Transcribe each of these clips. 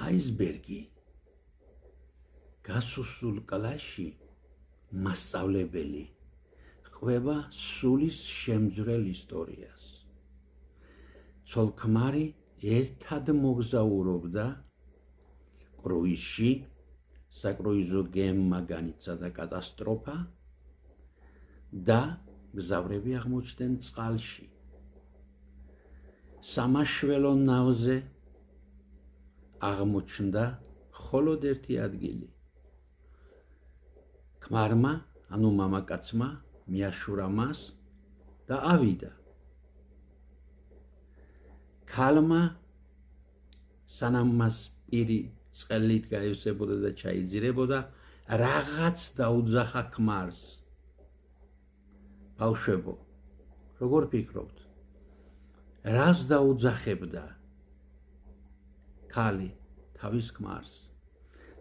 აისბერგი გასუსულ კლასში მასწავლებელი ყვება სულის შემძვრელ ისტორიას. ცოლ-ქმარი ერთად მოგზაურობდა კრუიზში, საკრუიზო გემმა განიცადა კატასტროფა და მგზავრები აღმოჩნდნენ წყალში. სამაშველო ნავზე აღმოჩნდა მხოლოდ ერთი ადგილი. ქმარმა, ანუ მამაკაცმა, მიაშურა მას და ავიდა. ქალმა სანამ მას პირი წყლით გაივსებოდა და ჩაიძირებოდა, რაღაც დაუძახა ქმარს. ბავშვებო, როგორ ფიქრობთ? რას დაუძახებდა ქალი თავის ქმარს?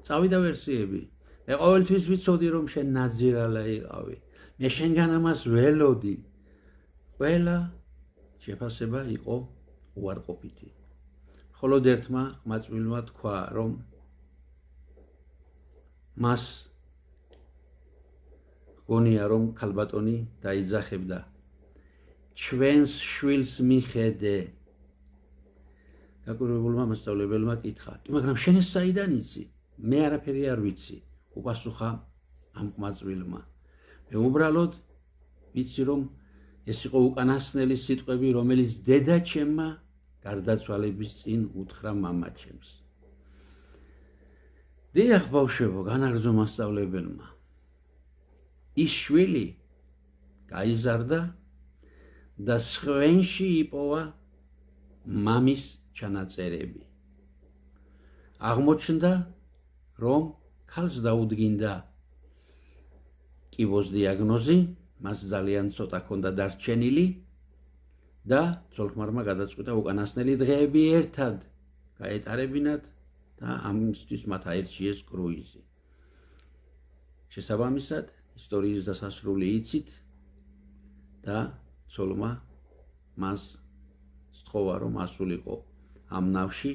წავიდა ვერსიები. მე ყოველთვის ვიცოდი, რომ შენ ნაძირალა იყავი. მე შენგან ამას ველოდი. ყველა შეფასება იყო უარყოფითი. მხოლოდ ერთმა ყმაწვილმა თქვა, რომ მას გონია, რომ ქალბატონი დაიძახებდა. ჩვენს შვილს მიხედე. გაკვირვებულმა მასწავლებელმა კითხა, მაგრამ შენ ეს საიდან იცი? მე არაფერი არ ვიცი, უპასუხა ამ ყმაწვილმა. მე უბრალოდ ვიცი, რომ ეს იყო უკანასკნელი სიტყვები, რომელიც დედაჩემმა გარდაცვალების წინ უთხრა მამაჩემს. დიახ, ბავშვებო, განაგრძო მასწავლებელმა. ის შვილი გაიზარდა და სხვენში იპოვა მამის ჩანაწერები. აღმოჩნდა, რომ ქალს დაუდგინდა კიბოს დიაგნოზი, მას ძალიან ცოტა ჰქონდა დარჩენილი და ცოლ-ქმარმა გადაწყვიტა უკანასკნელი დღეები ერთად გაეტარებინათ და ამისთვის მათ აირჩიეს კრუიზი. შესაბამისად, ისტორიის დასასრული იცით და ცოლმა მას სთხოვა, რომ ასულიყო ამ ნავში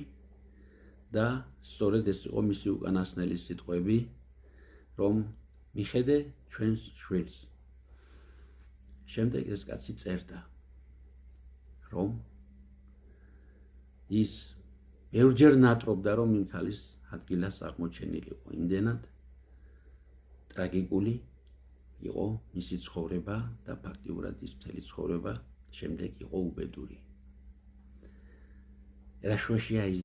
და სწორედ ეს იყო მისი უკანასკნელი სიტყვები, რომ მიხედე ჩვენს შვილს. შემდეგ ეს კაცი წერდა, რომ ის ბევრჯერ ნატრობდა, რომ იმ ქალის ადგილას აღმოჩენილიყო. იმდენად ტრაგიკული იყო მისი ცხოვრება და ფაქტიურად ის მთელი ცხოვრება შემდეგ იყო უბედური. ერაშუაშია